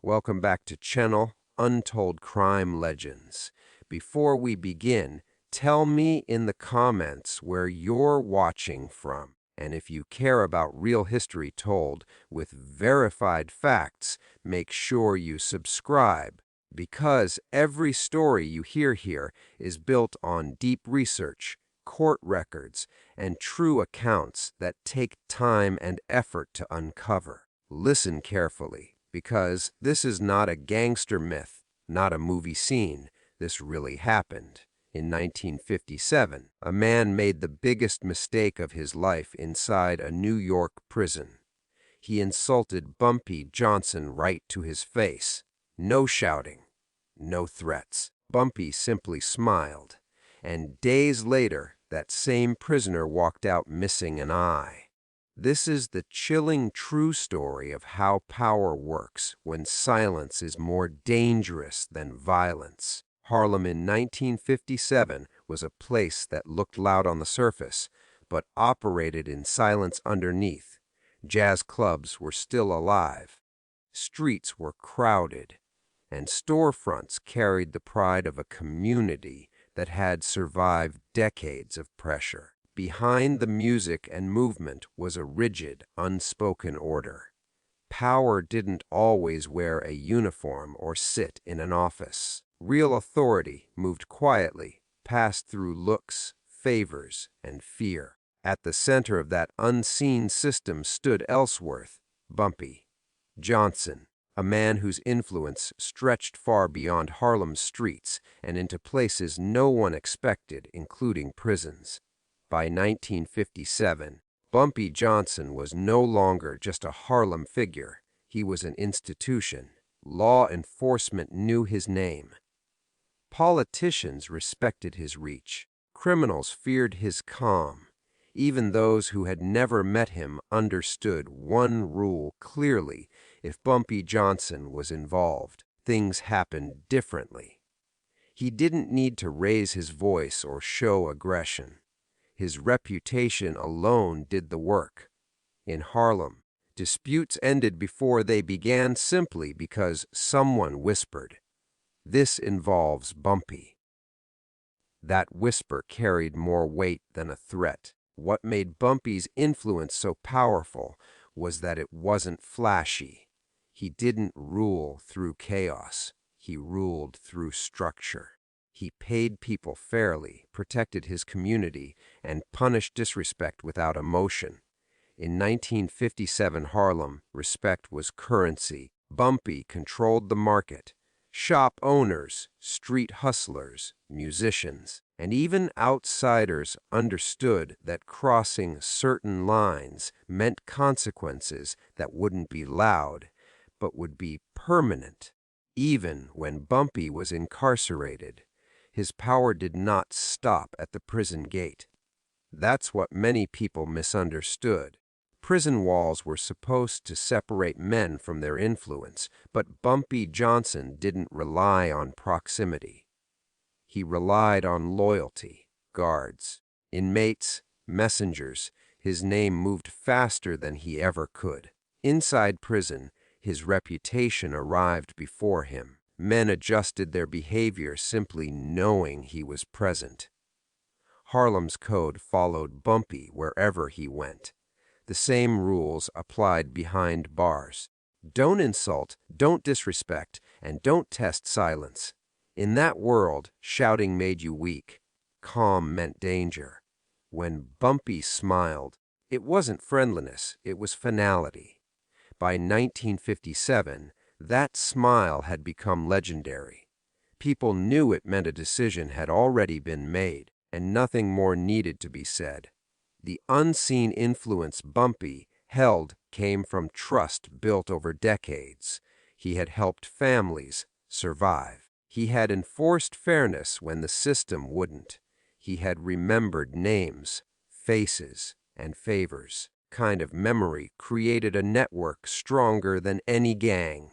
Welcome back to channel Untold Crime Legends. Before we begin, tell me in the comments where you're watching from. And if you care about real history told with verified facts, make sure you subscribe, because every story you hear here is built on deep research, court records, and true accounts that take time and effort to uncover. Listen carefully, because this is not a gangster myth, not a movie scene. This really happened. In 1957, a man made the biggest mistake of his life inside a New York prison. He insulted Bumpy Johnson right to his face. No shouting, no threats. Bumpy simply smiled, and days later, that same prisoner walked out missing an eye. This is the chilling true story of how power works when silence is more dangerous than violence. Harlem in 1957 was a place that looked loud on the surface, but operated in silence underneath. Jazz clubs were still alive. Streets were crowded, and storefronts carried the pride of a community that had survived decades of pressure. Behind the music and movement was a rigid, unspoken order. Power didn't always wear a uniform or sit in an office. Real authority moved quietly, passed through looks, favors, and fear. At the center of that unseen system stood Ellsworth, Bumpy Johnson, a man whose influence stretched far beyond Harlem's streets and into places no one expected, including prisons. By 1957, Bumpy Johnson was no longer just a Harlem figure. He was an institution. Law enforcement knew his name. Politicians respected his reach. Criminals feared his calm. Even those who had never met him understood one rule clearly: if Bumpy Johnson was involved, things happened differently. He didn't need to raise his voice or show aggression. His reputation alone did the work. In Harlem, disputes ended before they began simply because someone whispered, "This involves Bumpy." That whisper carried more weight than a threat. What made Bumpy's influence so powerful was that it wasn't flashy. He didn't rule through chaos. He ruled through structure. He paid people fairly, protected his community, and punished disrespect without emotion. In 1957 Harlem, respect was currency. Bumpy controlled the market. Shop owners, street hustlers, musicians, and even outsiders understood that crossing certain lines meant consequences that wouldn't be loud, but would be permanent. Even when Bumpy was incarcerated, his power did not stop at the prison gate. That's what many people misunderstood. Prison walls were supposed to separate men from their influence, but Bumpy Johnson didn't rely on proximity. He relied on loyalty, guards, inmates, messengers. His name moved faster than he ever could. Inside prison, his reputation arrived before him. Men adjusted their behavior simply knowing he was present. Harlem's code followed Bumpy wherever he went. The same rules applied behind bars. Don't insult, don't disrespect, and don't test silence. In that world, shouting made you weak. Calm meant danger. When Bumpy smiled, it wasn't friendliness, it was finality. By 1957, that smile had become legendary. People knew it meant a decision had already been made, and nothing more needed to be said. The unseen influence Bumpy held came from trust built over decades. He had helped families survive. He had enforced fairness when the system wouldn't. He had remembered names, faces, and favors. Kind of memory created a network stronger than any gang.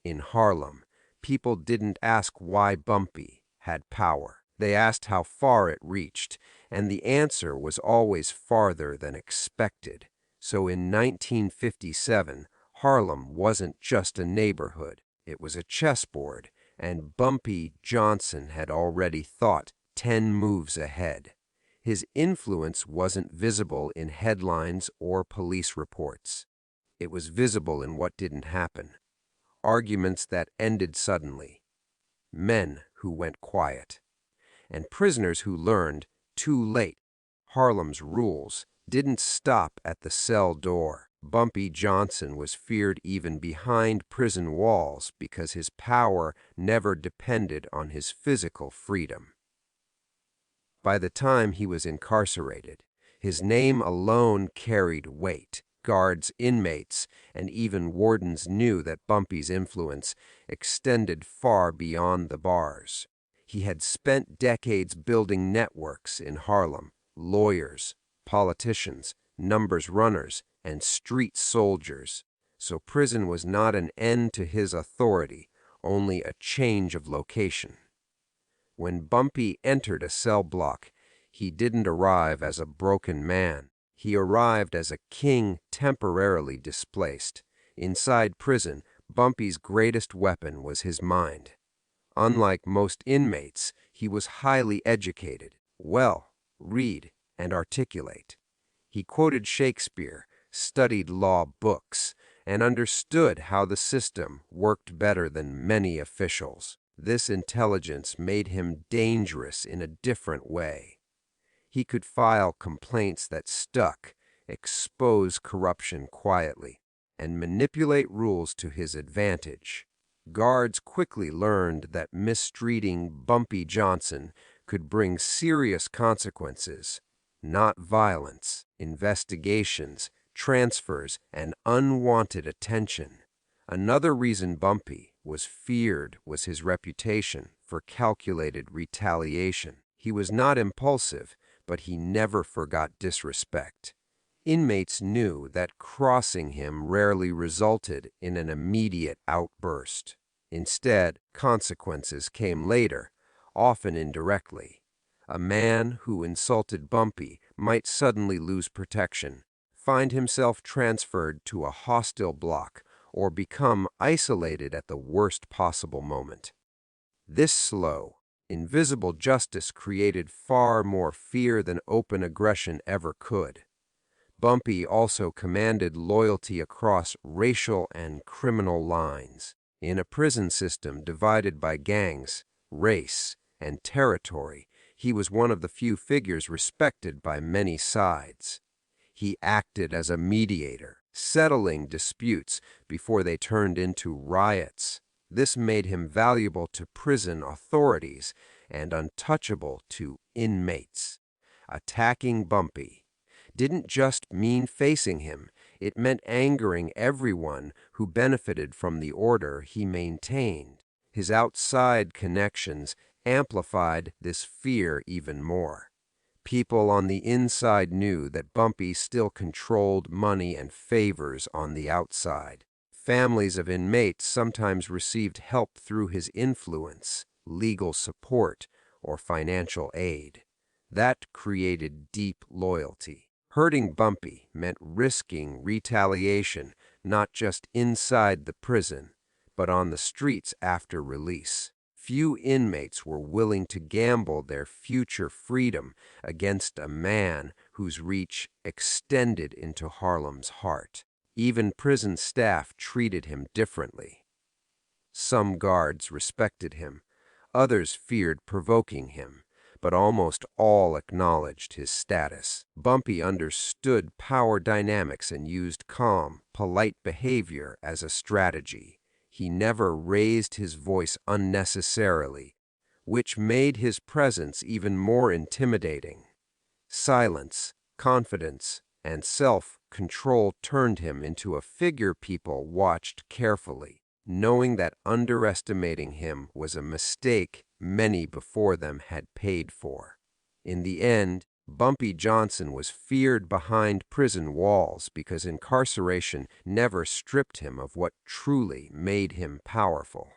In Harlem, people didn't ask why Bumpy had power. They asked how far it reached, and the answer was always farther than expected. So in 1957, Harlem wasn't just a neighborhood. It was a chessboard, and Bumpy Johnson had already thought 10 moves ahead. His influence wasn't visible in headlines or police reports. It was visible in what didn't happen. Arguments that ended suddenly. Men who went quiet. And prisoners who learned, too late, Harlem's rules didn't stop at the cell door. Bumpy Johnson was feared even behind prison walls because his power never depended on his physical freedom. By the time he was incarcerated, his name alone carried weight. Guards, inmates, and even wardens knew that Bumpy's influence extended far beyond the bars. He had spent decades building networks in Harlem, lawyers, politicians, numbers runners, and street soldiers. So prison was not an end to his authority, only a change of location. When Bumpy entered a cell block, he didn't arrive as a broken man. He arrived as a king temporarily displaced. Inside prison, Bumpy's greatest weapon was his mind. Unlike most inmates, he was highly educated, read, and articulate. He quoted Shakespeare, studied law books, and understood how the system worked better than many officials. This intelligence made him dangerous in a different way. He could file complaints that stuck, expose corruption quietly, and manipulate rules to his advantage. Guards quickly learned that mistreating Bumpy Johnson could bring serious consequences, not violence, investigations, transfers, and unwanted attention. Another reason Bumpy was feared was his reputation for calculated retaliation. He was not impulsive, but he never forgot disrespect. Inmates knew that crossing him rarely resulted in an immediate outburst. Instead, consequences came later, often indirectly. A man who insulted Bumpy might suddenly lose protection, find himself transferred to a hostile block, or become isolated at the worst possible moment. This slow, invisible justice created far more fear than open aggression ever could. Bumpy also commanded loyalty across racial and criminal lines. In a prison system divided by gangs, race, and territory, he was one of the few figures respected by many sides. He acted as a mediator, settling disputes before they turned into riots. This made him valuable to prison authorities and untouchable to inmates. Attacking Bumpy didn't just mean facing him, it meant angering everyone who benefited from the order he maintained. His outside connections amplified this fear even more. People on the inside knew that Bumpy still controlled money and favors on the outside. Families of inmates sometimes received help through his influence, legal support, or financial aid. That created deep loyalty. Hurting Bumpy meant risking retaliation, not just inside the prison, but on the streets after release. Few inmates were willing to gamble their future freedom against a man whose reach extended into Harlem's heart. Even prison staff treated him differently. Some guards respected him, others feared provoking him, but almost all acknowledged his status. Bumpy understood power dynamics and used calm, polite behavior as a strategy. He never raised his voice unnecessarily, which made his presence even more intimidating. Silence, confidence, and self-control turned him into a figure people watched carefully, knowing that underestimating him was a mistake many before them had paid for. In the end, Bumpy Johnson was feared behind prison walls because incarceration never stripped him of what truly made him powerful.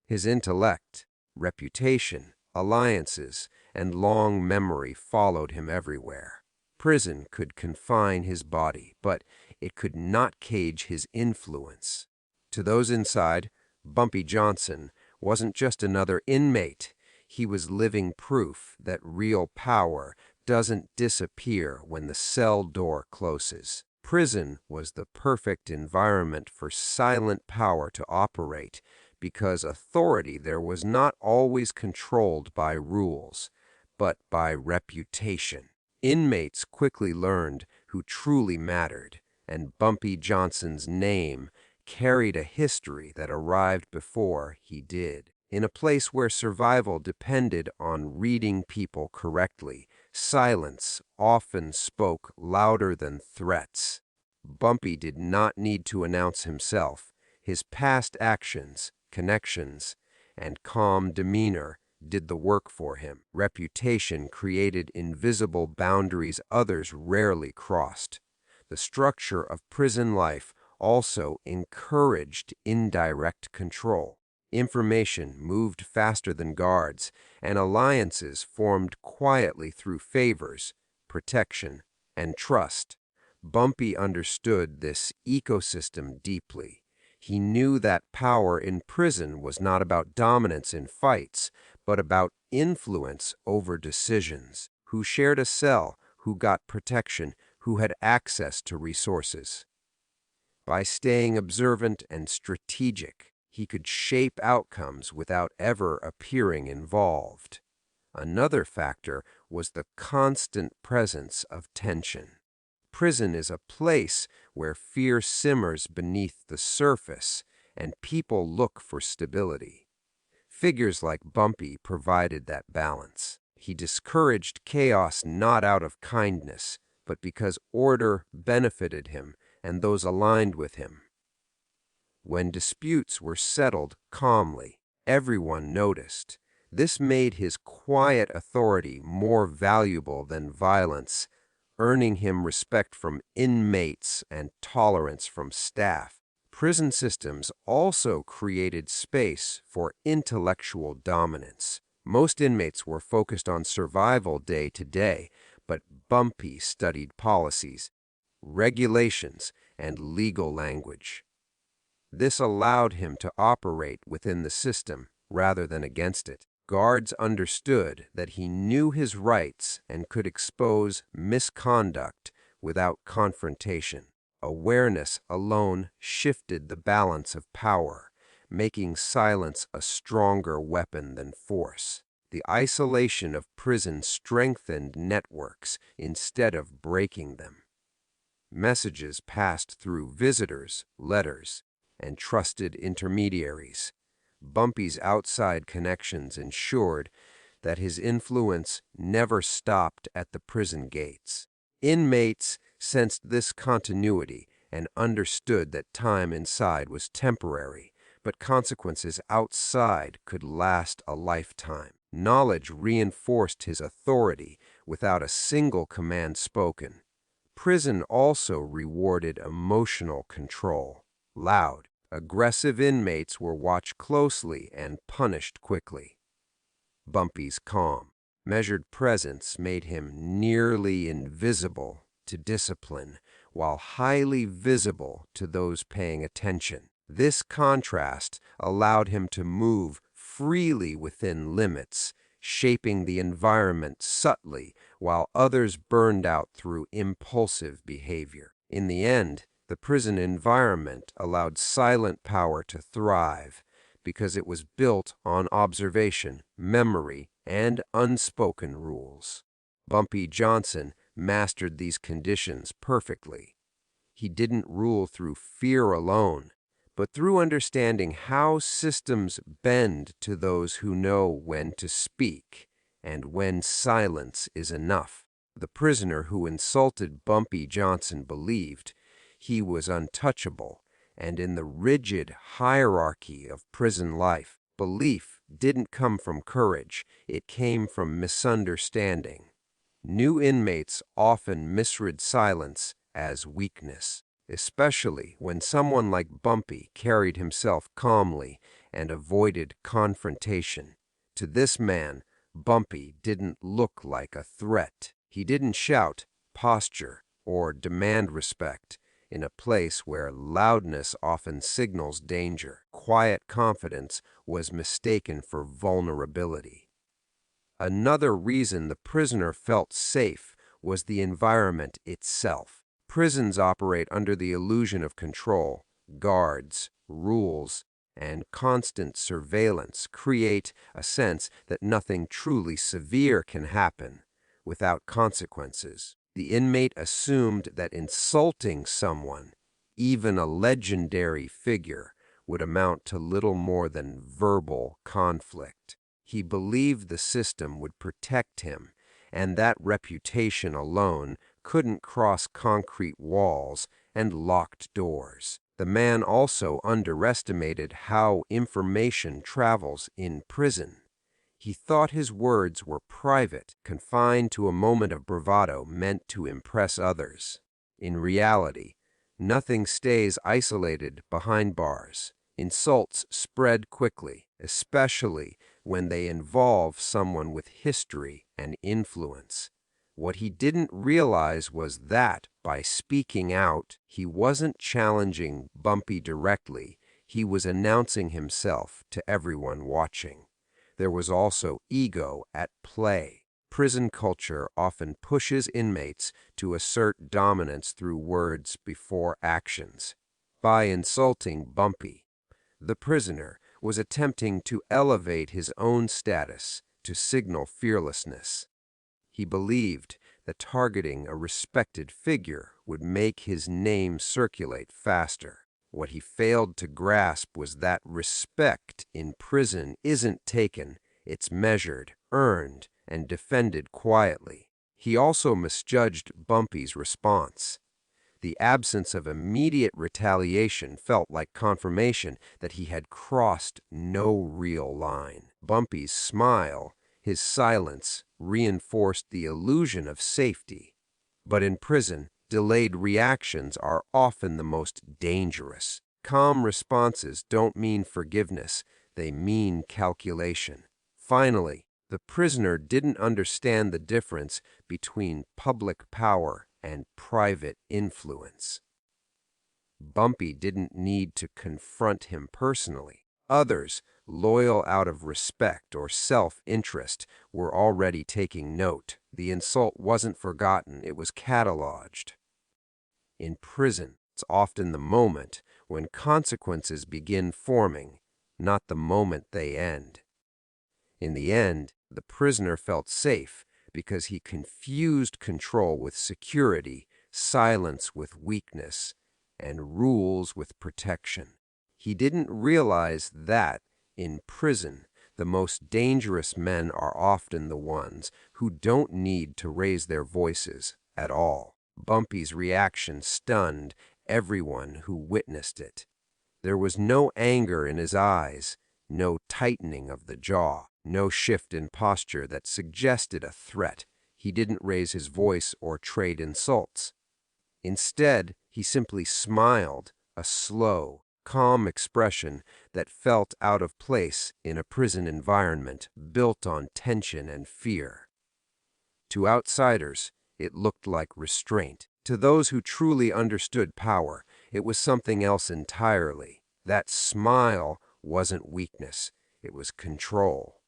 His intellect, reputation, alliances, and long memory followed him everywhere. Prison could confine his body, but it could not cage his influence. To those inside, Bumpy Johnson wasn't just another inmate. He was living proof that real power doesn't disappear when the cell door closes. Prison was the perfect environment for silent power to operate because authority there was not always controlled by rules, but by reputation. Inmates quickly learned who truly mattered, and Bumpy Johnson's name carried a history that arrived before he did. In a place where survival depended on reading people correctly, silence often spoke louder than threats. Bumpy did not need to announce himself. His past actions, connections, and calm demeanor did the work for him. Reputation created invisible boundaries others rarely crossed. The structure of prison life also encouraged indirect control. Information moved faster than guards, and alliances formed quietly through favors, protection, and trust. Bumpy understood this ecosystem deeply. He knew that power in prison was not about dominance in fights, but about influence over decisions. Who shared a cell, who got protection, who had access to resources. By staying observant and strategic, he could shape outcomes without ever appearing involved. Another factor was the constant presence of tension. Prison is a place where fear simmers beneath the surface and people look for stability. Figures like Bumpy provided that balance. He discouraged chaos not out of kindness, but because order benefited him and those aligned with him. When disputes were settled calmly, everyone noticed. This made his quiet authority more valuable than violence, earning him respect from inmates and tolerance from staff. Prison systems also created space for intellectual dominance. Most inmates were focused on survival day to day, but Bumpy studied policies, regulations, and legal language. This allowed him to operate within the system rather than against it. Guards understood that he knew his rights and could expose misconduct without confrontation. Awareness alone shifted the balance of power, making silence a stronger weapon than force. The isolation of prison strengthened networks instead of breaking them. Messages passed through visitors, letters, and trusted intermediaries. Bumpy's outside connections ensured that his influence never stopped at the prison gates. Inmates sensed this continuity and understood that time inside was temporary, but consequences outside could last a lifetime. Knowledge reinforced his authority without a single command spoken. Prison also rewarded emotional control. Loud, aggressive inmates were watched closely and punished quickly. Bumpy's calm, measured presence made him nearly invisible to discipline, while highly visible to those paying attention. This contrast allowed him to move freely within limits, shaping the environment subtly while others burned out through impulsive behavior. In the end, the prison environment allowed silent power to thrive because it was built on observation, memory, and unspoken rules. Bumpy Johnson mastered these conditions perfectly. He didn't rule through fear alone, but through understanding how systems bend to those who know when to speak and when silence is enough. The prisoner who insulted Bumpy Johnson believed he was untouchable, and in the rigid hierarchy of prison life, belief didn't come from courage, it came from misunderstanding. New inmates often misread silence as weakness, especially when someone like Bumpy carried himself calmly and avoided confrontation. To this man, Bumpy didn't look like a threat. He didn't shout, posture, or demand respect. In a place where loudness often signals danger, quiet confidence was mistaken for vulnerability. Another reason the prisoner felt safe was the environment itself. Prisons operate under the illusion of control. Guards, rules, and constant surveillance create a sense that nothing truly severe can happen without consequences. The inmate assumed that insulting someone, even a legendary figure, would amount to little more than verbal conflict. He believed the system would protect him, and that reputation alone couldn't cross concrete walls and locked doors. The man also underestimated how information travels in prison. He thought his words were private, confined to a moment of bravado meant to impress others. In reality, nothing stays isolated behind bars. Insults spread quickly, especially when they involve someone with history and influence. What he didn't realize was that, by speaking out, he wasn't challenging Bumpy directly, he was announcing himself to everyone watching. There was also ego at play. Prison culture often pushes inmates to assert dominance through words before actions. By insulting Bumpy, the prisoner was attempting to elevate his own status to signal fearlessness. He believed that targeting a respected figure would make his name circulate faster. What he failed to grasp was that respect in prison isn't taken, it's measured, earned, and defended quietly. He also misjudged Bumpy's response. The absence of immediate retaliation felt like confirmation that he had crossed no real line. Bumpy's smile, his silence, reinforced the illusion of safety. But in prison, delayed reactions are often the most dangerous. Calm responses don't mean forgiveness, they mean calculation. Finally, the prisoner didn't understand the difference between public power and private influence. Bumpy didn't need to confront him personally. Others, loyal out of respect or self-interest, were already taking note. The insult wasn't forgotten, it was cataloged. In prison, it's often the moment when consequences begin forming, not the moment they end. In the end, the prisoner felt safe because he confused control with security, silence with weakness, and rules with protection. He didn't realize that, in prison, the most dangerous men are often the ones who don't need to raise their voices at all. Bumpy's reaction stunned everyone who witnessed it. There was no anger in his eyes, no tightening of the jaw, no shift in posture that suggested a threat. He didn't raise his voice or trade insults. Instead, he simply smiled, a slow, calm expression that felt out of place in a prison environment built on tension and fear. To outsiders, it looked like restraint. To those who truly understood power, it was something else entirely. That smile wasn't weakness, it was control.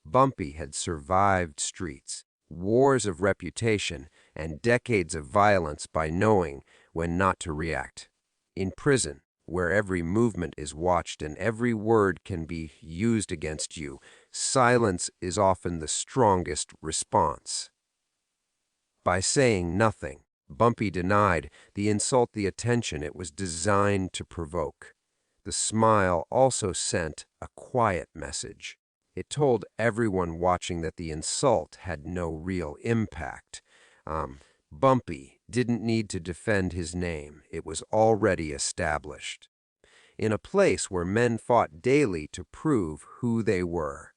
Bumpy had survived streets, wars of reputation, and decades of violence by knowing when not to react. In prison, where every movement is watched and every word can be used against you, silence is often the strongest response. By saying nothing, Bumpy denied the insult the attention it was designed to provoke. The smile also sent a quiet message. It told everyone watching that the insult had no real impact. Bumpy didn't need to defend his name. It was already established. In a place where men fought daily to prove who they were,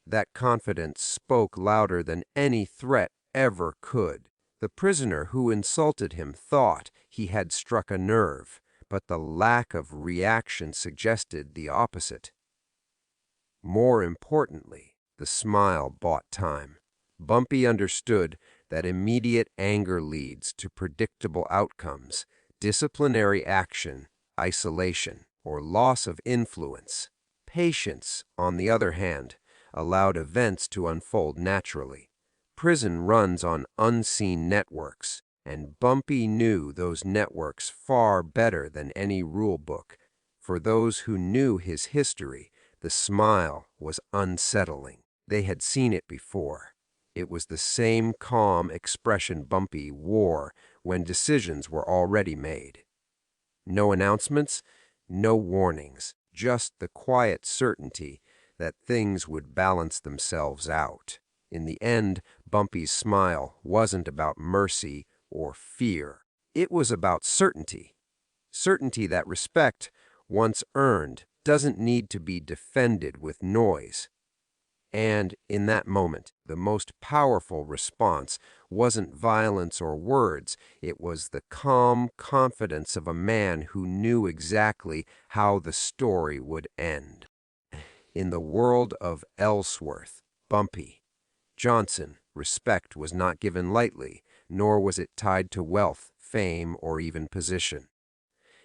that confidence spoke louder than any threat ever could. The prisoner who insulted him thought he had struck a nerve, but the lack of reaction suggested the opposite. More importantly, the smile bought time. Bumpy understood that immediate anger leads to predictable outcomes. disciplinary action, isolation, or loss of influence. Patience, on the other hand, allowed events to unfold naturally. Prison runs on unseen networks, and Bumpy knew those networks far better than any rule book. For those who knew his history, the smile was unsettling. They had seen it before. It was the same calm expression Bumpy wore when decisions were already made. No announcements, no warnings, just the quiet certainty that things would balance themselves out. In the end, Bumpy's smile wasn't about mercy or fear. It was about certainty. Certainty that respect, once earned, doesn't need to be defended with noise. And in that moment, the most powerful response wasn't violence or words. It was the calm confidence of a man who knew exactly how the story would end. In the world of Ellsworth, Bumpy Johnson, respect was not given lightly, nor was it tied to wealth, fame, or even position.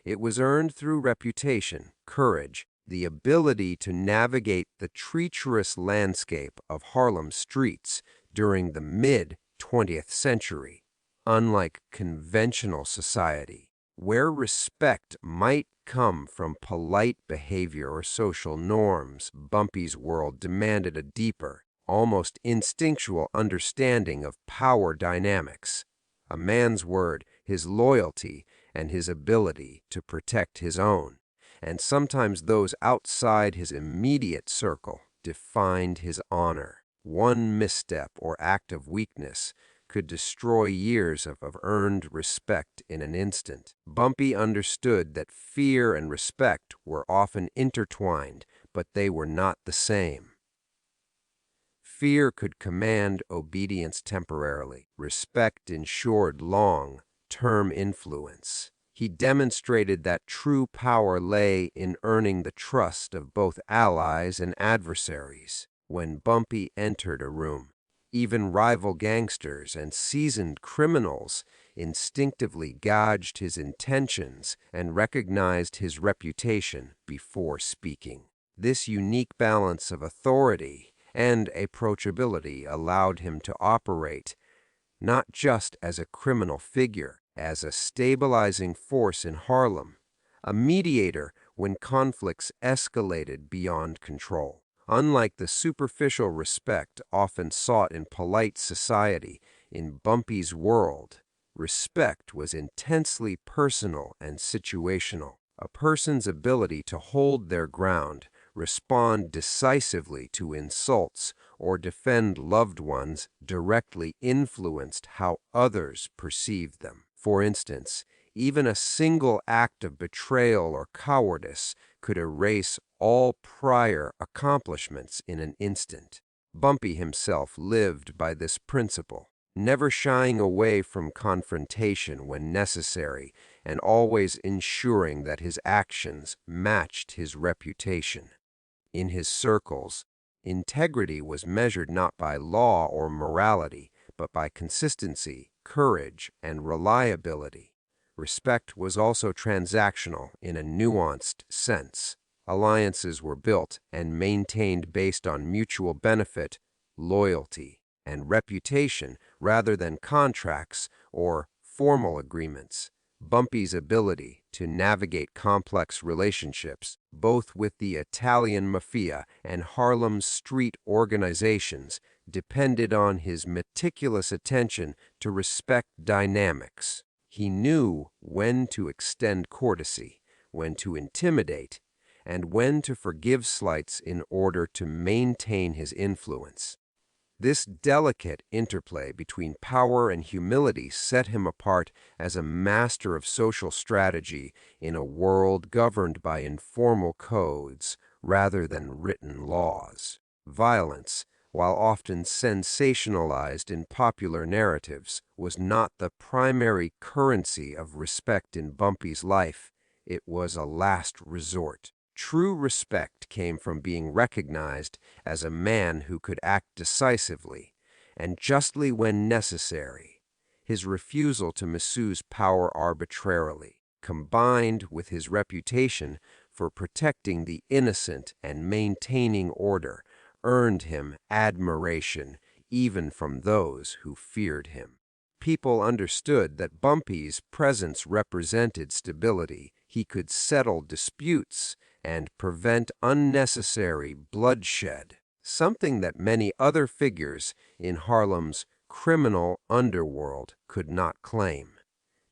It was earned through reputation, courage, the ability to navigate the treacherous landscape of Harlem streets during the mid-20th century. Unlike conventional society, where respect might come from polite behavior or social norms, Bumpy's world demanded a deeper, almost instinctual understanding of power dynamics. A man's word, his loyalty, and his ability to protect his own, and sometimes those outside his immediate circle, defined his honor. One misstep or act of weakness could destroy years of earned respect in an instant. Bumpy understood that fear and respect were often intertwined, but they were not the same. Fear could command obedience temporarily. Respect ensured long-term influence. He demonstrated that true power lay in earning the trust of both allies and adversaries. When Bumpy entered a room, even rival gangsters and seasoned criminals instinctively gauged his intentions and recognized his reputation before speaking. This unique balance of authority and approachability allowed him to operate not just as a criminal figure, as a stabilizing force in Harlem, a mediator when conflicts escalated beyond control. Unlike the superficial respect often sought in polite society, in Bumpy's world, respect was intensely personal and situational. A person's ability to hold their ground, respond decisively to insults, or defend loved ones directly influenced how others perceived them. For instance, even a single act of betrayal or cowardice could erase all prior accomplishments in an instant. Bumpy himself lived by this principle, never shying away from confrontation when necessary and always ensuring that his actions matched his reputation. In his circles, integrity was measured not by law or morality, but by consistency, courage, and reliability. Respect was also transactional in a nuanced sense. Alliances were built and maintained based on mutual benefit, loyalty, and reputation rather than contracts or formal agreements. Bumpy's ability to navigate complex relationships, both with the Italian Mafia and Harlem's street organizations, depended on his meticulous attention to respect dynamics. He knew when to extend courtesy, when to intimidate, and when to forgive slights in order to maintain his influence. This delicate interplay between power and humility set him apart as a master of social strategy in a world governed by informal codes rather than written laws. Violence, while often sensationalized in popular narratives, was not the primary currency of respect in Bumpy's life. It was a last resort. True respect came from being recognized as a man who could act decisively and justly when necessary. His refusal to misuse power arbitrarily, combined with his reputation for protecting the innocent and maintaining order, earned him admiration even from those who feared him. People understood that Bumpy's presence represented stability. He could settle disputes and prevent unnecessary bloodshed, something that many other figures in Harlem's criminal underworld could not claim.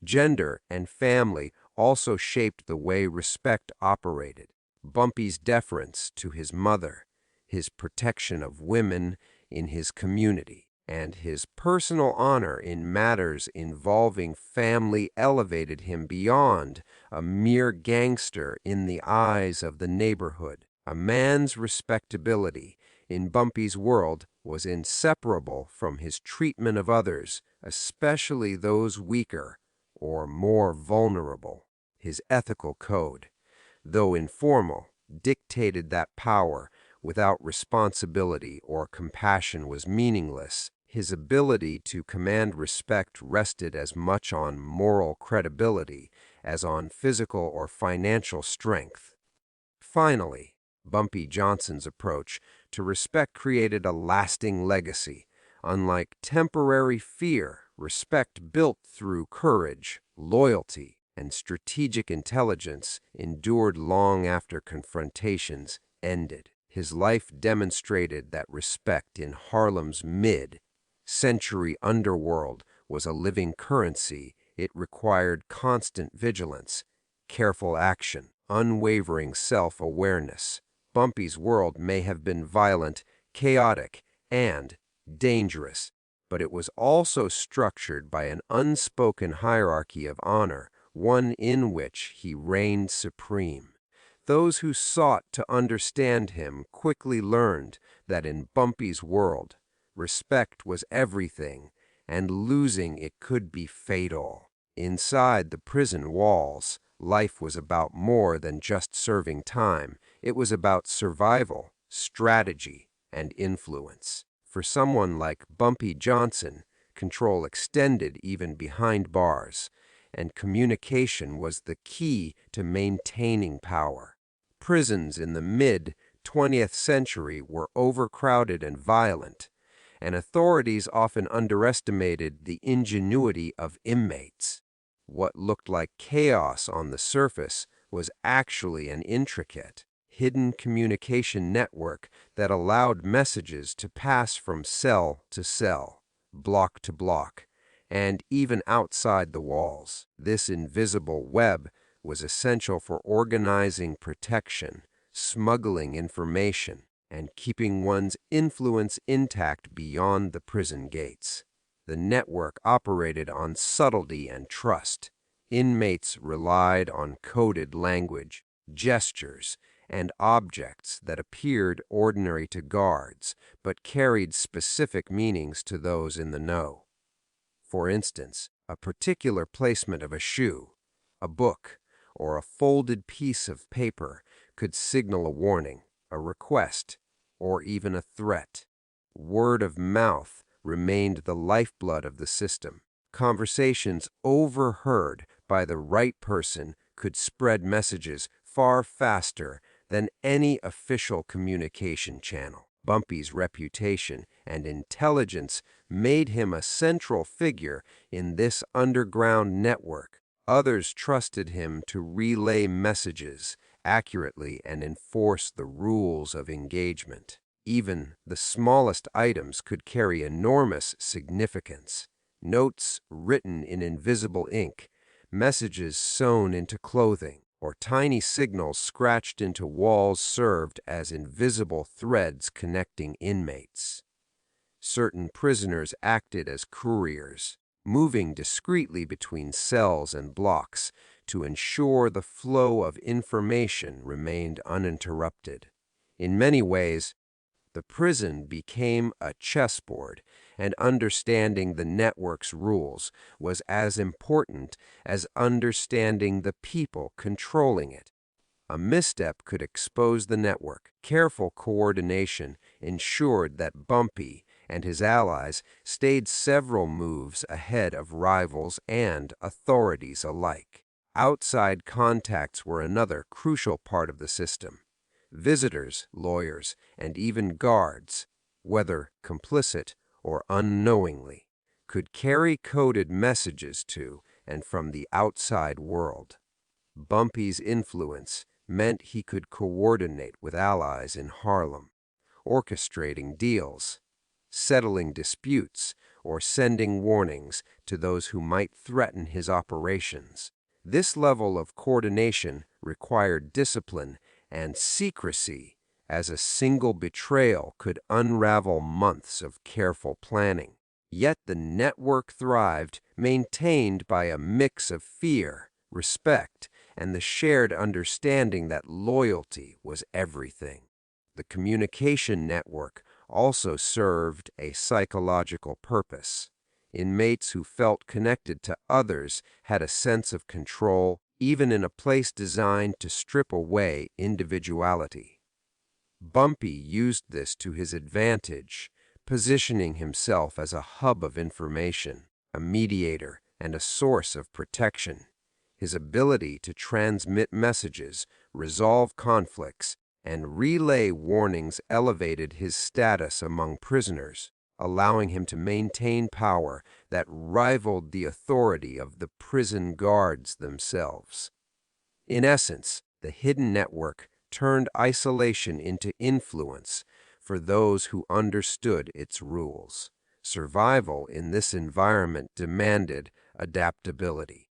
Gender and family also shaped the way respect operated. Bumpy's deference to his mother, his protection of women in his community, and his personal honor in matters involving family elevated him beyond a mere gangster in the eyes of the neighborhood. A man's respectability in Bumpy's world was inseparable from his treatment of others, especially those weaker or more vulnerable. His ethical code, though informal, dictated that power without responsibility or compassion was meaningless. His ability to command respect rested as much on moral credibility as on physical or financial strength. Finally, Bumpy Johnson's approach to respect created a lasting legacy. Unlike temporary fear, respect built through courage, loyalty, and strategic intelligence endured long after confrontations ended. His life demonstrated that respect in Harlem's mid-century underworld was a living currency. It required constant vigilance, careful action, unwavering self-awareness. Bumpy's world may have been violent, chaotic, and dangerous, but it was also structured by an unspoken hierarchy of honor, one in which he reigned supreme. Those who sought to understand him quickly learned that in Bumpy's world, respect was everything, and losing it could be fatal. Inside the prison walls, life was about more than just serving time. It was about survival, strategy, and influence. For someone like Bumpy Johnson, control extended even behind bars, and communication was the key to maintaining power. Prisons in the mid-20th century were overcrowded and violent, and authorities often underestimated the ingenuity of inmates. What looked like chaos on the surface was actually an intricate, hidden communication network that allowed messages to pass from cell to cell, block to block, and even outside the walls. This invisible web was essential for organizing protection, smuggling information, and keeping one's influence intact beyond the prison gates. The network operated on subtlety and trust. Inmates relied on coded language, gestures, and objects that appeared ordinary to guards, but carried specific meanings to those in the know. For instance, a particular placement of a shoe, a book, or a folded piece of paper could signal a warning, a request, or even a threat. Word of mouth remained the lifeblood of the system. Conversations overheard by the right person could spread messages far faster than any official communication channel. Bumpy's reputation and intelligence made him a central figure in this underground network. Others trusted him to relay messages accurately and enforce the rules of engagement. Even the smallest items could carry enormous significance. Notes written in invisible ink, messages sewn into clothing, or tiny signals scratched into walls served as invisible threads connecting inmates. Certain prisoners acted as couriers, moving discreetly between cells and blocks to ensure the flow of information remained uninterrupted. In many ways, the prison became a chessboard, and understanding the network's rules was as important as understanding the people controlling it. A misstep could expose the network. Careful coordination ensured that Bumpy and his allies stayed several moves ahead of rivals and authorities alike. Outside contacts were another crucial part of the system. Visitors, lawyers, and even guards, whether complicit or unknowingly, could carry coded messages to and from the outside world. Bumpy's influence meant he could coordinate with allies in Harlem, orchestrating deals, settling disputes, or sending warnings to those who might threaten his operations. This level of coordination required discipline and secrecy, as a single betrayal could unravel months of careful planning. Yet the network thrived, maintained by a mix of fear, respect, and the shared understanding that loyalty was everything. The communication network also served a psychological purpose. Inmates who felt connected to others had a sense of control, even in a place designed to strip away individuality. Bumpy used this to his advantage, positioning himself as a hub of information, a mediator, and a source of protection. His ability to transmit messages, resolve conflicts, and relay warnings elevated his status among prisoners, allowing him to maintain power that rivaled the authority of the prison guards themselves. In essence, the hidden network turned isolation into influence for those who understood its rules. Survival in this environment demanded adaptability.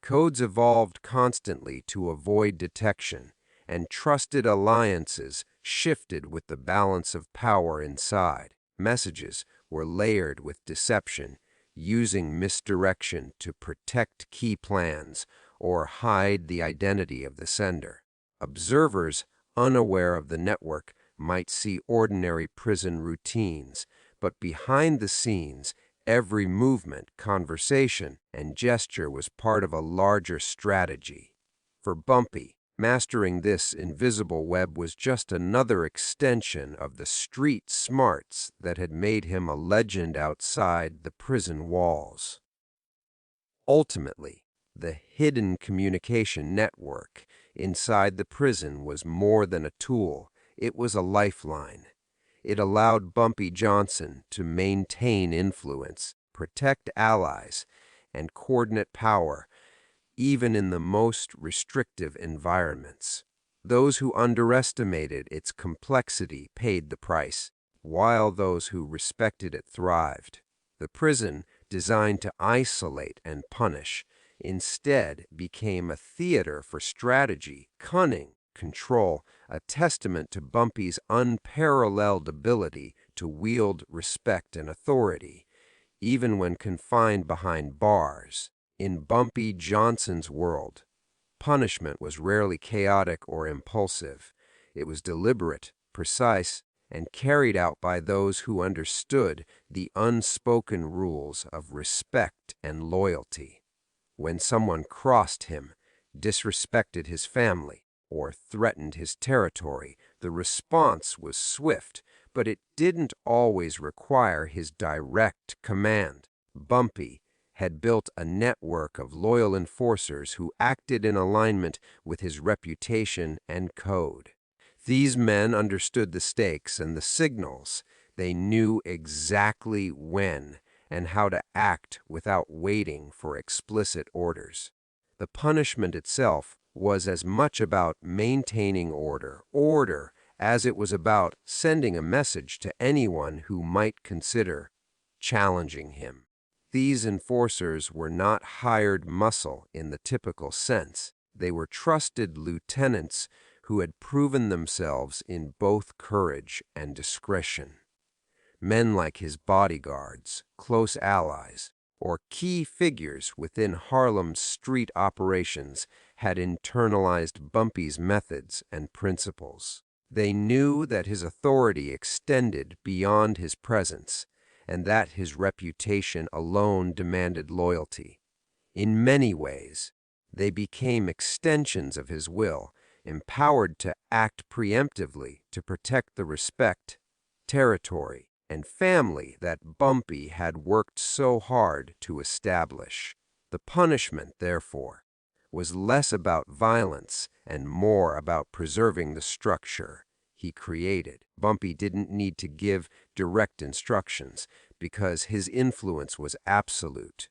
Codes evolved constantly to avoid detection, and trusted alliances shifted with the balance of power inside. Messages were layered with deception, using misdirection to protect key plans or hide the identity of the sender. Observers unaware of the network might see ordinary prison routines, but behind the scenes, every movement, conversation, and gesture was part of a larger strategy. For Bumpy, mastering this invisible web was just another extension of the street smarts that had made him a legend outside the prison walls. Ultimately, the hidden communication network inside the prison was more than a tool. It was a lifeline. It allowed Bumpy Johnson to maintain influence, protect allies, and coordinate power, even in the most restrictive environments. Those who underestimated its complexity paid the price, while those who respected it thrived. The prison, designed to isolate and punish, instead became a theater for strategy, cunning, control, a testament to Bumpy's unparalleled ability to wield respect and authority, even when confined behind bars. In Bumpy Johnson's world, punishment was rarely chaotic or impulsive. It was deliberate, precise, and carried out by those who understood the unspoken rules of respect and loyalty. When someone crossed him, disrespected his family, or threatened his territory, the response was swift, but it didn't always require his direct command. Bumpy had built a network of loyal enforcers who acted in alignment with his reputation and code. These men understood the stakes and the signals. They knew exactly when and how to act without waiting for explicit orders. The punishment itself was as much about maintaining order, as it was about sending a message to anyone who might consider challenging him. These enforcers were not hired muscle in the typical sense. They were trusted lieutenants who had proven themselves in both courage and discretion. Men like his bodyguards, close allies, or key figures within Harlem's street operations had internalized Bumpy's methods and principles. They knew that his authority extended beyond his presence, and that his reputation alone demanded loyalty. In many ways, they became extensions of his will, empowered to act preemptively to protect the respect, territory, and family that Bumpy had worked so hard to establish. The punishment, therefore, was less about violence and more about preserving the structure he created. Bumpy didn't need to give direct instructions because his influence was absolute.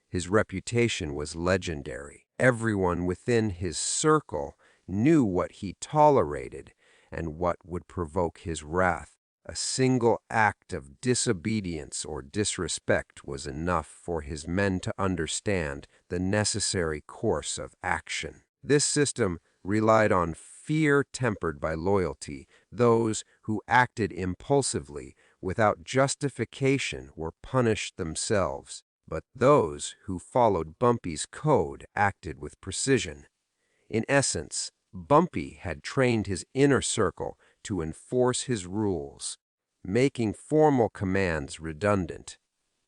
His reputation was legendary. Everyone within his circle knew what he tolerated and what would provoke his wrath. A single act of disobedience or disrespect was enough for his men to understand the necessary course of action. This system relied on fear tempered by loyalty. Those who acted impulsively without justification were punished themselves, but those who followed Bumpy's code acted with precision. In essence, Bumpy had trained his inner circle to enforce his rules, making formal commands redundant.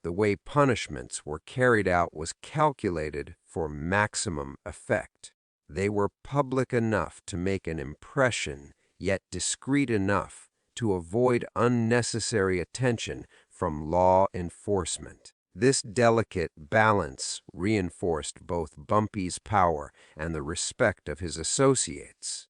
The way punishments were carried out was calculated for maximum effect. They were public enough to make an impression, yet discreet enough to avoid unnecessary attention from law enforcement. This delicate balance reinforced both Bumpy's power and the respect of his associates.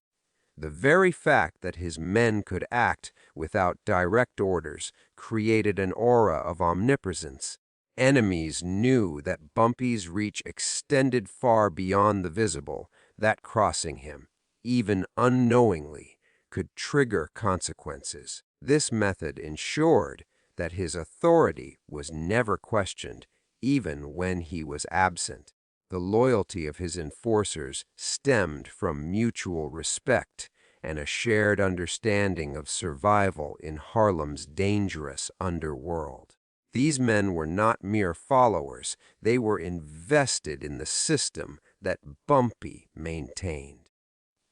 The very fact that his men could act without direct orders created an aura of omnipresence. Enemies knew that Bumpy's reach extended far beyond the visible, that crossing him, even unknowingly, could trigger consequences. This method ensured that his authority was never questioned, even when he was absent. The loyalty of his enforcers stemmed from mutual respect and a shared understanding of survival in Harlem's dangerous underworld. These men were not mere followers, they were invested in the system that Bumpy maintained.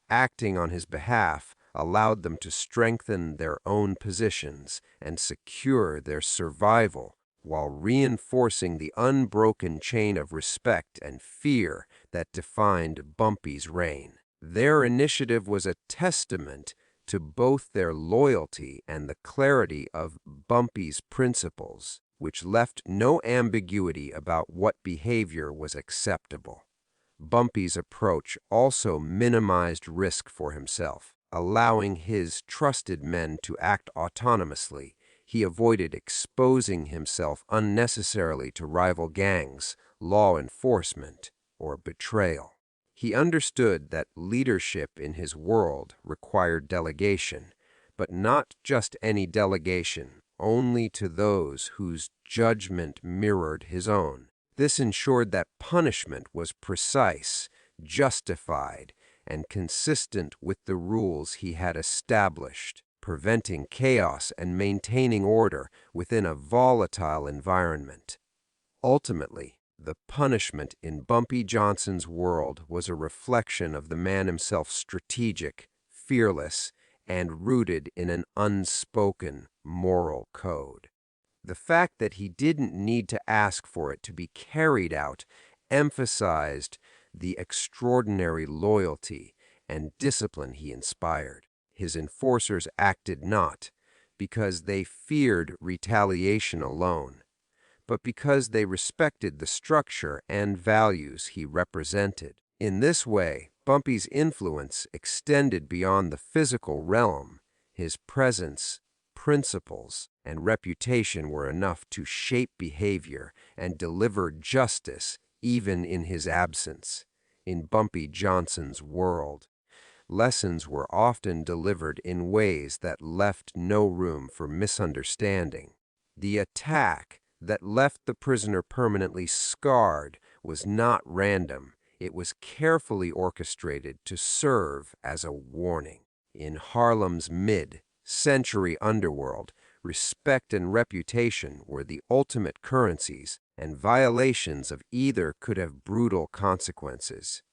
Acting on his behalf allowed them to strengthen their own positions and secure their survival, while reinforcing the unbroken chain of respect and fear that defined Bumpy's reign. Their initiative was a testament to both their loyalty and the clarity of Bumpy's principles, which left no ambiguity about what behavior was acceptable. Bumpy's approach also minimized risk for himself. Allowing his trusted men to act autonomously, he avoided exposing himself unnecessarily to rival gangs, law enforcement, or betrayal. He understood that leadership in his world required delegation, but not just any delegation, only to those whose judgment mirrored his own. This ensured that punishment was precise, justified, and consistent with the rules he had established, preventing chaos and maintaining order within a volatile environment. Ultimately, the punishment in Bumpy Johnson's world was a reflection of the man himself, strategic, fearless, and rooted in an unspoken moral code. The fact that he didn't need to ask for it to be carried out emphasized the extraordinary loyalty and discipline he inspired. His enforcers acted not because they feared retaliation alone, but because they respected the structure and values he represented. In this way, Bumpy's influence extended beyond the physical realm. His presence, principles, and reputation were enough to shape behavior and deliver justice even in his absence. In Bumpy Johnson's world, lessons were often delivered in ways that left no room for misunderstanding. The attack that left the prisoner permanently scarred was not random. It was carefully orchestrated to serve as a warning. In Harlem's mid-century underworld, respect and reputation were the ultimate currencies, and violations of either could have brutal consequences.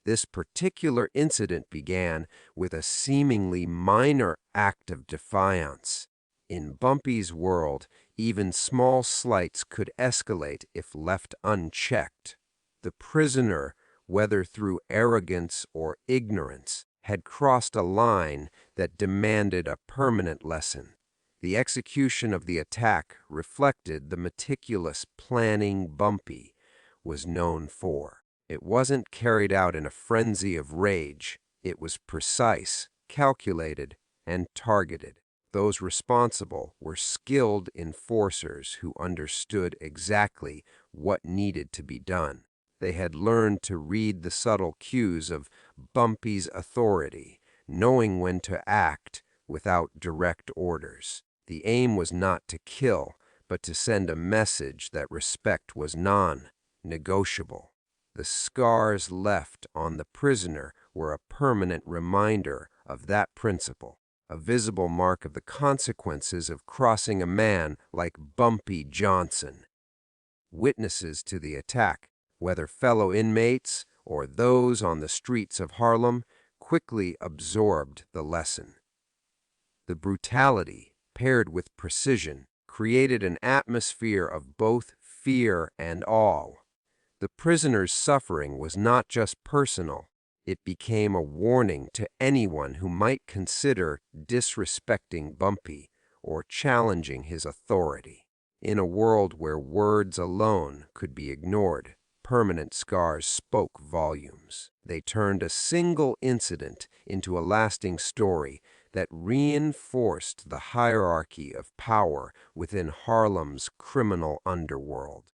This particular incident began with a seemingly minor act of defiance. In Bumpy's world, even small slights could escalate if left unchecked. The prisoner, whether through arrogance or ignorance, had crossed a line that demanded a permanent lesson. The execution of the attack reflected the meticulous planning Bumpy was known for. It wasn't carried out in a frenzy of rage. It was precise, calculated, and targeted. Those responsible were skilled enforcers who understood exactly what needed to be done. They had learned to read the subtle cues of Bumpy's authority, knowing when to act without direct orders. The aim was not to kill, but to send a message that respect was non-negotiable. The scars left on the prisoner were a permanent reminder of that principle, a visible mark of the consequences of crossing a man like Bumpy Johnson. Witnesses to the attack, whether fellow inmates or those on the streets of Harlem, quickly absorbed the lesson. The brutality, paired with precision, created an atmosphere of both fear and awe. The prisoner's suffering was not just personal. It became a warning to anyone who might consider disrespecting Bumpy or challenging his authority. In a world where words alone could be ignored, permanent scars spoke volumes. They turned a single incident into a lasting story that reinforced the hierarchy of power within Harlem's criminal underworld.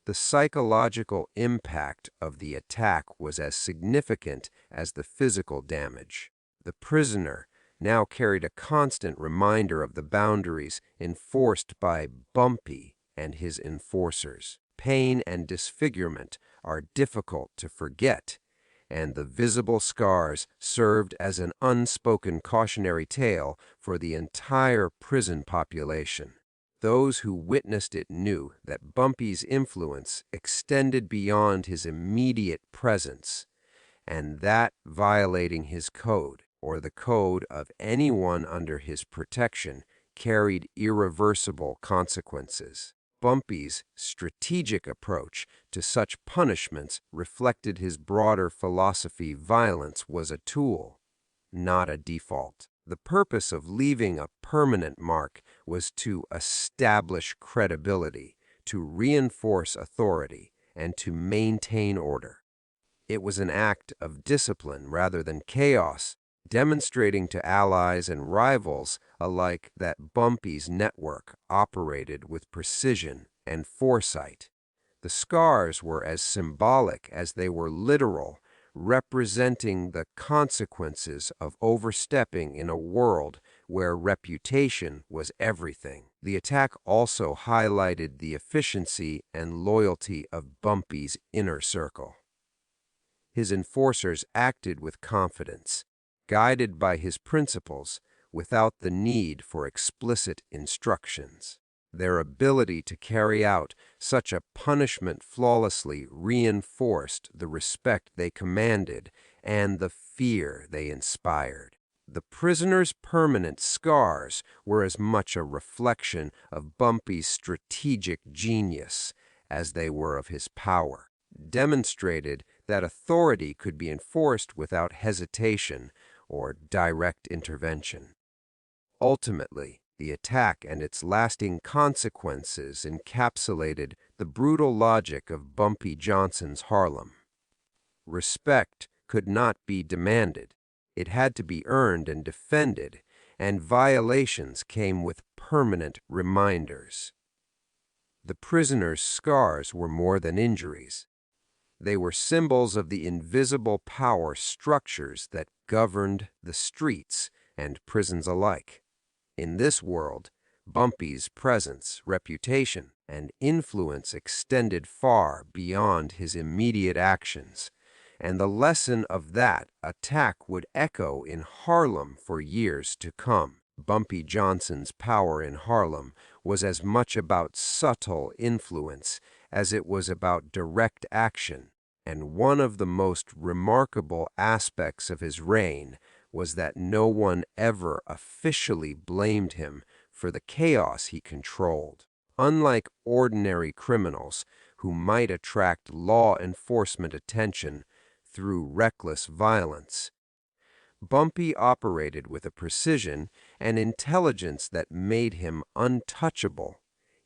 The psychological impact of the attack was as significant as the physical damage. The prisoner now carried a constant reminder of the boundaries enforced by Bumpy and his enforcers. Pain and disfigurement are difficult to forget, and the visible scars served as an unspoken cautionary tale for the entire prison population. Those who witnessed it knew that Bumpy's influence extended beyond his immediate presence, and that violating his code, or the code of anyone under his protection, carried irreversible consequences. Bumpy's strategic approach to such punishments reflected his broader philosophy: violence was a tool, not a default. The purpose of leaving a permanent mark was to establish credibility, to reinforce authority, and to maintain order. It was an act of discipline rather than chaos, demonstrating to allies and rivals alike that Bumpy's network operated with precision and foresight. The scars were as symbolic as they were literal, representing the consequences of overstepping in a world where reputation was everything. The attack also highlighted the efficiency and loyalty of Bumpy's inner circle. His enforcers acted with confidence, guided by his principles without the need for explicit instructions. Their ability to carry out such a punishment flawlessly reinforced the respect they commanded and the fear they inspired. The prisoner's permanent scars were as much a reflection of Bumpy's strategic genius as they were of his power, demonstrated that authority could be enforced without hesitation or direct intervention. Ultimately, the attack and its lasting consequences encapsulated the brutal logic of Bumpy Johnson's Harlem. Respect could not be demanded. It had to be earned and defended, and violations came with permanent reminders. The prisoner's scars were more than injuries. They were symbols of the invisible power structures that governed the streets and prisons alike. In this world, Bumpy's presence, reputation, and influence extended far beyond his immediate actions, and the lesson of that attack would echo in Harlem for years to come. Bumpy Johnson's power in Harlem was as much about subtle influence as it was about direct action, and one of the most remarkable aspects of his reign was that no one ever officially blamed him for the chaos he controlled. Unlike ordinary criminals who might attract law enforcement attention through reckless violence, Bumpy operated with a precision and intelligence that made him untouchable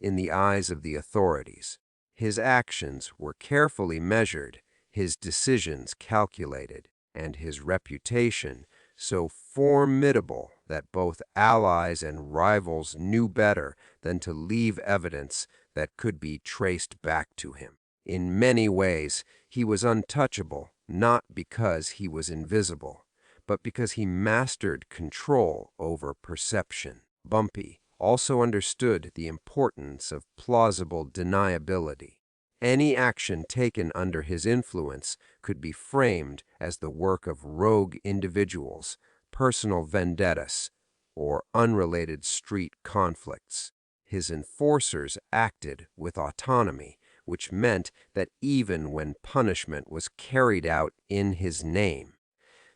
in the eyes of the authorities. His actions were carefully measured, his decisions calculated, and his reputation so formidable that both allies and rivals knew better than to leave evidence that could be traced back to him. In many ways, he was untouchable, not because he was invisible, but because he mastered control over perception. Bumpy also understood the importance of plausible deniability. Any action taken under his influence could be framed as the work of rogue individuals, personal vendettas, or unrelated street conflicts. His enforcers acted with autonomy, which meant that even when punishment was carried out in his name,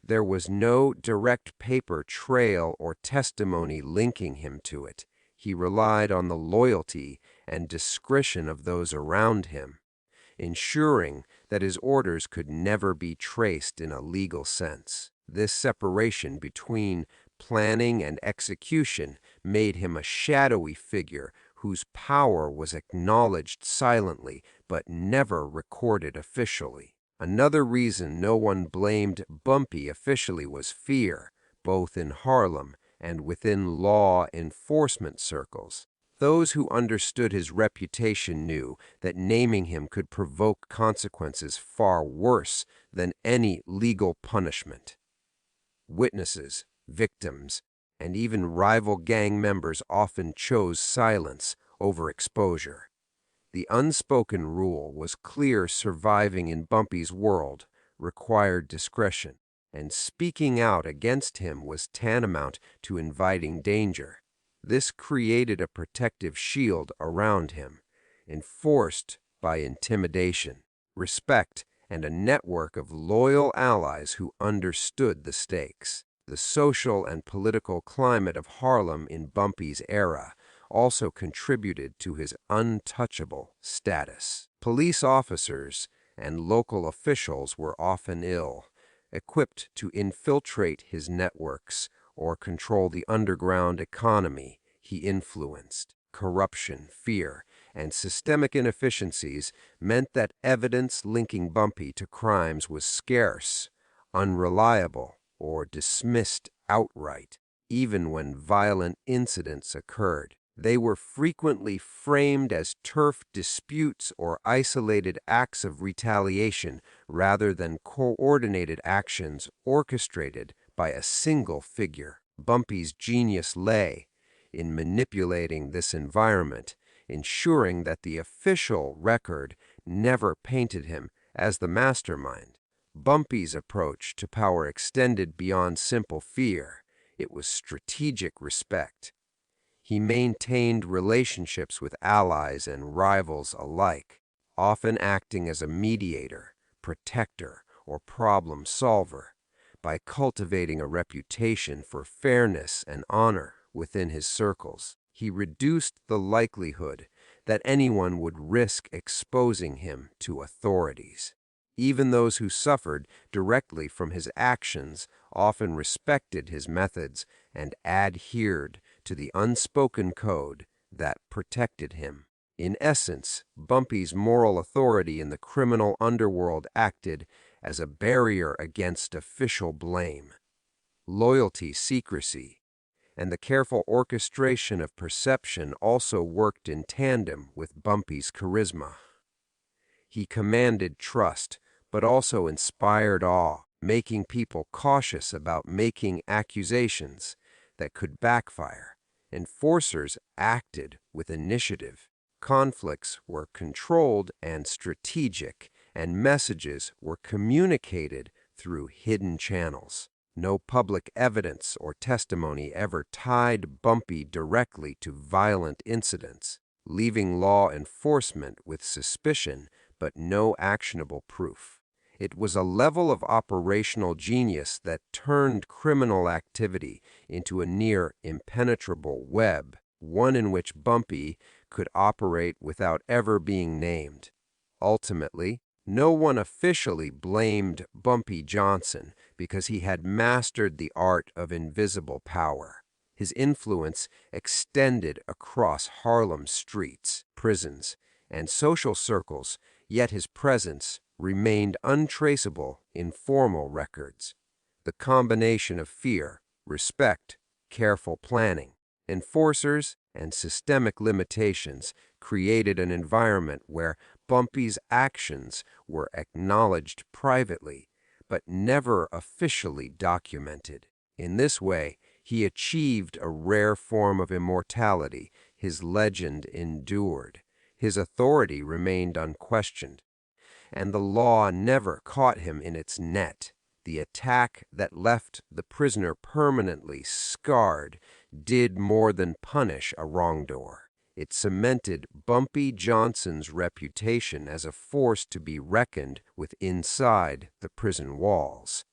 there was no direct paper trail or testimony linking him to it. He relied on the loyalty and discretion of those around him, ensuring that his orders could never be traced in a legal sense. This separation between planning and execution made him a shadowy figure whose power was acknowledged silently but never recorded officially. Another reason no one blamed Bumpy officially was fear, both in Harlem and within law enforcement circles. Those who understood his reputation knew that naming him could provoke consequences far worse than any legal punishment. Witnesses, victims, and even rival gang members often chose silence over exposure. The unspoken rule was clear: surviving in Bumpy's world required discretion, and speaking out against him was tantamount to inviting danger. This created a protective shield around him, enforced by intimidation, respect, and a network of loyal allies who understood the stakes. The social and political climate of Harlem in Bumpy's era also contributed to his untouchable status. Police officers and local officials were often ill, equipped to infiltrate his networks or control the underground economy he influenced. Corruption, fear, and systemic inefficiencies meant that evidence linking Bumpy to crimes was scarce, unreliable, or dismissed outright. Even when violent incidents occurred, they were frequently framed as turf disputes or isolated acts of retaliation rather than coordinated actions orchestrated by a single figure. Bumpy's genius lay in manipulating this environment, ensuring that the official record never painted him as the mastermind. Bumpy's approach to power extended beyond simple fear. It was strategic respect. He maintained relationships with allies and rivals alike, often acting as a mediator, protector, or problem solver. By cultivating a reputation for fairness and honor within his circles, he reduced the likelihood that anyone would risk exposing him to authorities. Even those who suffered directly from his actions often respected his methods and adhered to the unspoken code that protected him. In essence, Bumpy's moral authority in the criminal underworld acted as a barrier against official blame. Loyalty, secrecy, and the careful orchestration of perception also worked in tandem with Bumpy's charisma. He commanded trust, but also inspired awe, making people cautious about making accusations that could backfire. Enforcers acted with initiative. Conflicts were controlled and strategic, and messages were communicated through hidden channels. No public evidence or testimony ever tied Bumpy directly to violent incidents, leaving law enforcement with suspicion but no actionable proof. It was a level of operational genius that turned criminal activity into a near impenetrable web, one in which Bumpy could operate without ever being named. Ultimately, no one officially blamed Bumpy Johnson because he had mastered the art of invisible power. His influence extended across Harlem streets, prisons, and social circles, yet his presence remained untraceable in formal records. The combination of fear, respect, careful planning, enforcers, and systemic limitations created an environment where Bumpy's actions were acknowledged privately, but never officially documented. In this way, he achieved a rare form of immortality. His legend endured. His authority remained unquestioned, and the law never caught him in its net. The attack that left the prisoner permanently scarred did more than punish a wrongdoer. It cemented Bumpy Johnson's reputation as a force to be reckoned with inside the prison walls.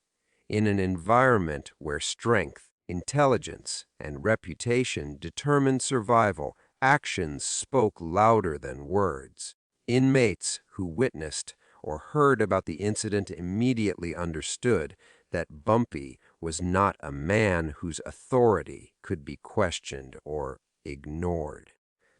In an environment where strength, intelligence, and reputation determined survival, actions spoke louder than words. Inmates who witnessed or heard about the incident immediately understood that Bumpy was not a man whose authority could be questioned or ignored.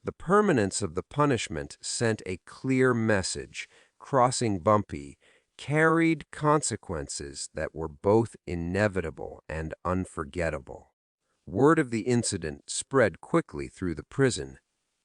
The permanence of the punishment sent a clear message. Crossing Bumpy carried consequences that were both inevitable and unforgettable. Word of the incident spread quickly through the prison,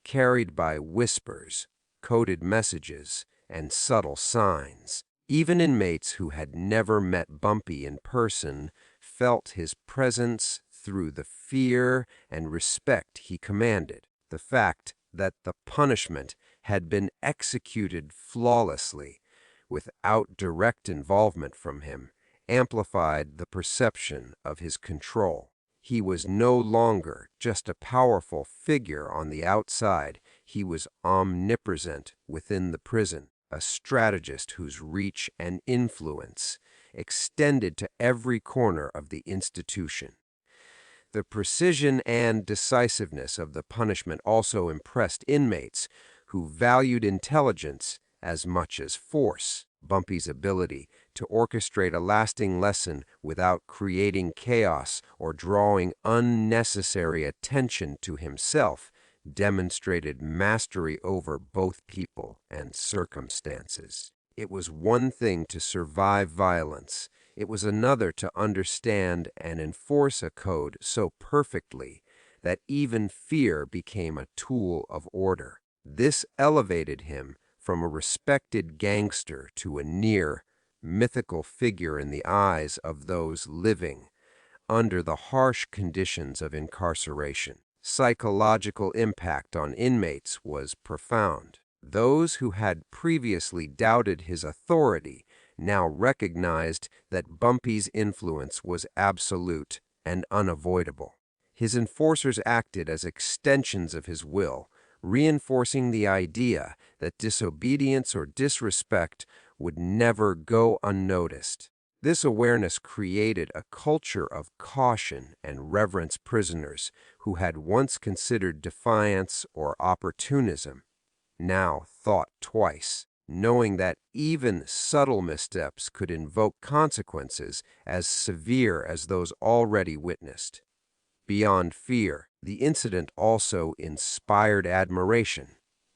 carried by whispers, coded messages, and subtle signs. Even inmates who had never met Bumpy in person felt his presence through the fear and respect he commanded. The fact that the punishment had been executed flawlessly, without direct involvement from him, amplified the perception of his control. He was no longer just a powerful figure on the outside. He was omnipresent within the prison, a strategist whose reach and influence extended to every corner of the institution. The precision and decisiveness of the punishment also impressed inmates who valued intelligence as much as force. Bumpy's ability to orchestrate a lasting lesson without creating chaos or drawing unnecessary attention to himself demonstrated mastery over both people and circumstances. It was one thing to survive violence. It was another to understand and enforce a code so perfectly that even fear became a tool of order. This elevated him from a respected gangster to a near mythical figure in the eyes of those living under the harsh conditions of incarceration. Psychological impact on inmates was profound. Those who had previously doubted his authority now recognized that Bumpy's influence was absolute and unavoidable. His enforcers acted as extensions of his will, reinforcing the idea that disobedience or disrespect would never go unnoticed. This awareness created a culture of caution and reverence. Prisoners who had once considered defiance or opportunism now thought twice, knowing that even subtle missteps could invoke consequences as severe as those already witnessed. Beyond fear, the incident also inspired admiration.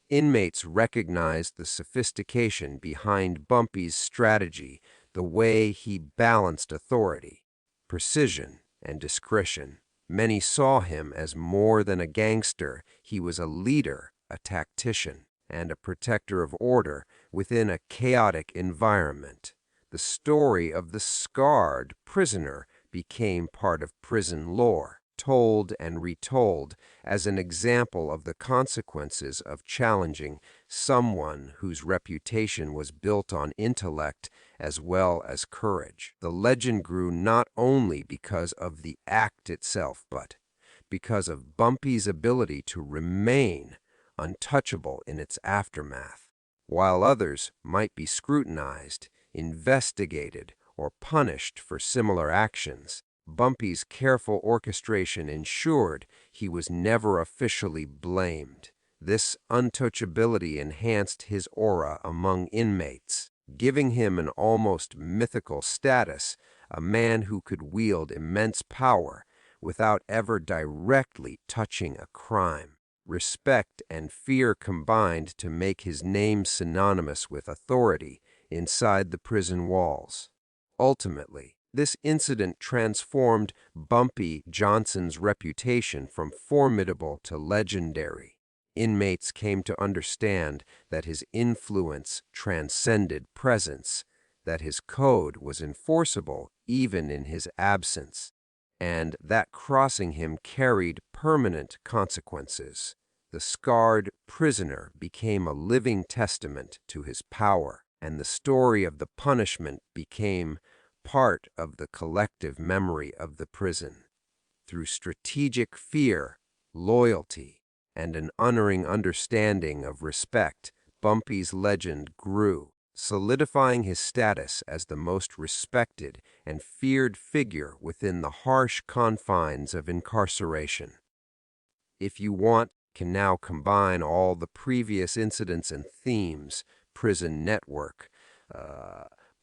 Inmates recognized the sophistication behind Bumpy's strategy, the way he balanced authority, precision, and discretion. Many saw him as more than a gangster. He was a leader, a tactician, and a protector of order within a chaotic environment. The story of the scarred prisoner became part of prison lore, told and retold as an example of the consequences of challenging someone whose reputation was built on intellect as well as courage. The legend grew not only because of the act itself, but because of Bumpy's ability to remain untouchable in its aftermath. While others might be scrutinized, investigated, or punished for similar actions, Bumpy's careful orchestration ensured he was never officially blamed. This untouchability enhanced his aura among inmates, giving him an almost mythical status, a man who could wield immense power without ever directly touching a crime. Respect and fear combined to make his name synonymous with authority, inside the prison walls. Ultimately, this incident transformed Bumpy Johnson's reputation from formidable to legendary. Inmates came to understand that his influence transcended presence, that his code was enforceable even in his absence, and that crossing him carried permanent consequences. The scarred prisoner became a living testament to his power, and the story of the punishment became part of the collective memory of the prison. Through strategic fear, loyalty, and an unerring understanding of respect, Bumpy's legend grew, solidifying his status as the most respected and feared figure within the harsh confines of incarceration. If you want, can now combine all the previous incidents and themes: prison network,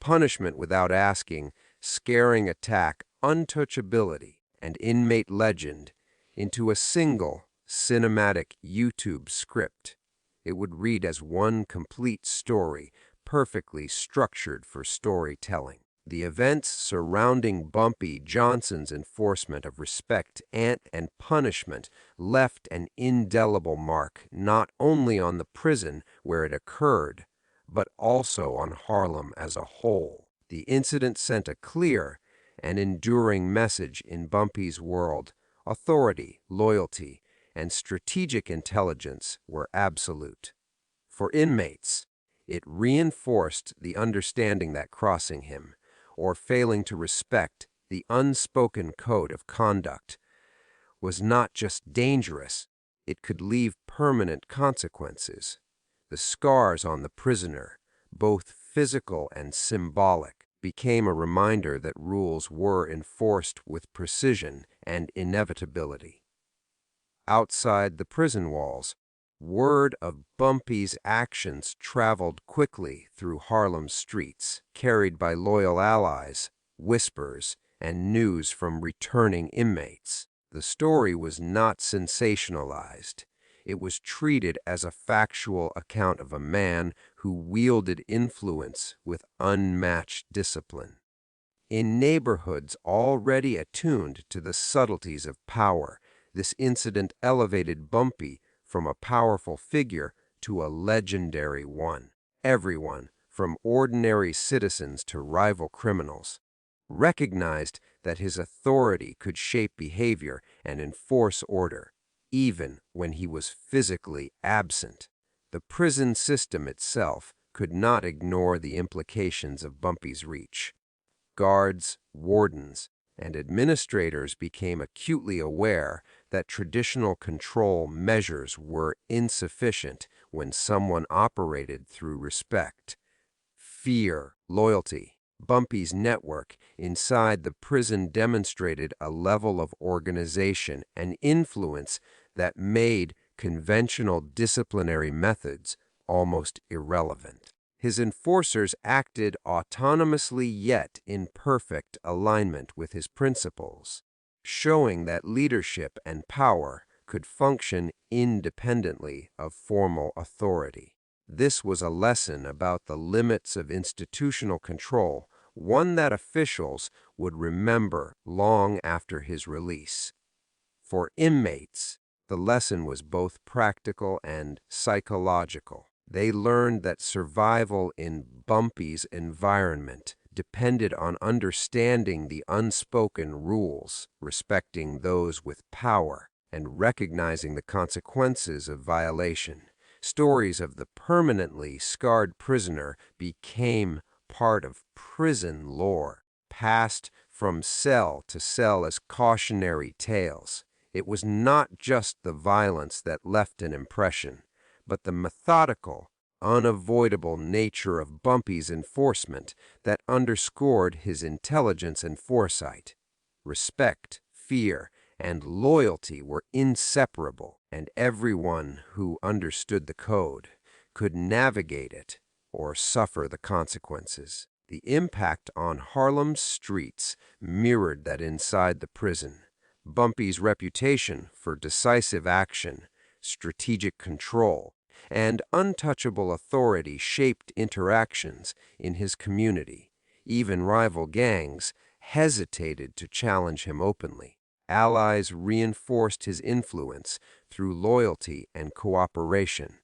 punishment without asking, scaring attack, untouchability, and inmate legend into a single cinematic YouTube script. It would read as one complete story, perfectly structured for storytelling. The events surrounding Bumpy Johnson's enforcement of respect and punishment left an indelible mark not only on the prison where it occurred, but also on Harlem as a whole. The incident sent a clear and enduring message in Bumpy's world. Authority, loyalty, and strategic intelligence were absolute. For inmates, it reinforced the understanding that crossing him, or failing to respect the unspoken code of conduct, was not just dangerous, it could leave permanent consequences. The scars on the prisoner, both physical and symbolic, became a reminder that rules were enforced with precision and inevitability. Outside the prison walls, word of Bumpy's actions traveled quickly through Harlem's streets, carried by loyal allies, whispers, and news from returning inmates. The story was not sensationalized. It was treated as a factual account of a man who wielded influence with unmatched discipline. In neighborhoods already attuned to the subtleties of power, this incident elevated Bumpy from a powerful figure to a legendary one. Everyone, from ordinary citizens to rival criminals, recognized that his authority could shape behavior and enforce order, even when he was physically absent. The prison system itself could not ignore the implications of Bumpy's reach. Guards, wardens, and administrators became acutely aware that traditional control measures were insufficient when someone operated through respect, fear, loyalty. Bumpy's network inside the prison demonstrated a level of organization and influence that made conventional disciplinary methods almost irrelevant. His enforcers acted autonomously yet in perfect alignment with his principles, showing that leadership and power could function independently of formal authority. This was a lesson about the limits of institutional control, one that officials would remember long after his release. For inmates, the lesson was both practical and psychological. They learned that survival in Bumpy's environment depended on understanding the unspoken rules, respecting those with power, and recognizing the consequences of violation. Stories of the permanently scarred prisoner became part of prison lore, passed from cell to cell as cautionary tales. It was not just the violence that left an impression, but the methodical, unavoidable nature of Bumpy's enforcement that underscored his intelligence and foresight. Respect, fear, and loyalty were inseparable, and everyone who understood the code could navigate it or suffer the consequences. The impact on Harlem's streets mirrored that inside the prison. Bumpy's reputation for decisive action, strategic control, and untouchable authority shaped interactions in his community. Even rival gangs hesitated to challenge him openly. Allies reinforced his influence through loyalty and cooperation.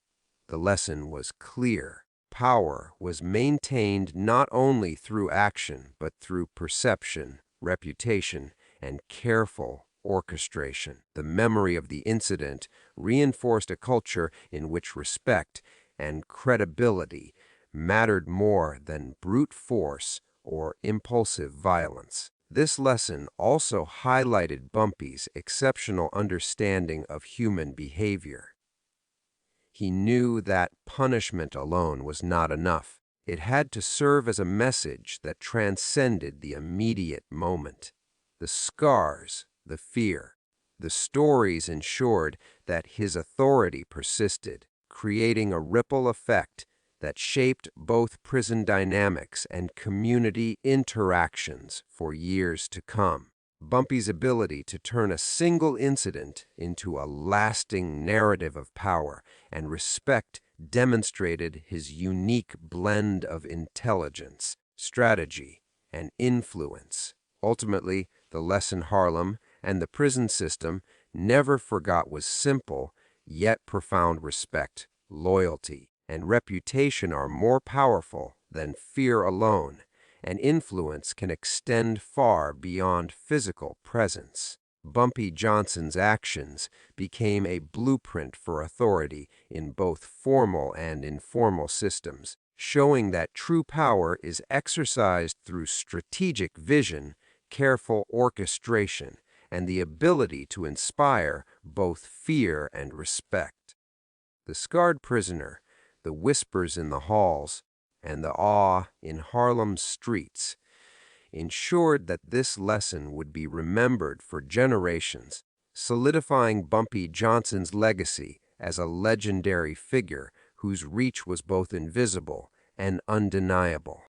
The lesson was clear. Power was maintained not only through action, but through perception, reputation, and careful orchestration. The memory of the incident reinforced a culture in which respect and credibility mattered more than brute force or impulsive violence. This lesson also highlighted Bumpy's exceptional understanding of human behavior. He knew that punishment alone was not enough. It had to serve as a message that transcended the immediate moment. The scars, the fear, the stories ensured that his authority persisted, creating a ripple effect that shaped both prison dynamics and community interactions for years to come. Bumpy's ability to turn a single incident into a lasting narrative of power and respect demonstrated his unique blend of intelligence, strategy, and influence. Ultimately, the lesson Harlem and the prison system never forgot was simple, yet profound: respect, loyalty, and reputation are more powerful than fear alone, and influence can extend far beyond physical presence. Bumpy Johnson's actions became a blueprint for authority in both formal and informal systems, showing that true power is exercised through strategic vision, careful orchestration, and the ability to inspire both fear and respect. The scarred prisoner, the whispers in the halls, and the awe in Harlem's streets ensured that this lesson would be remembered for generations, solidifying Bumpy Johnson's legacy as a legendary figure whose reach was both invisible and undeniable.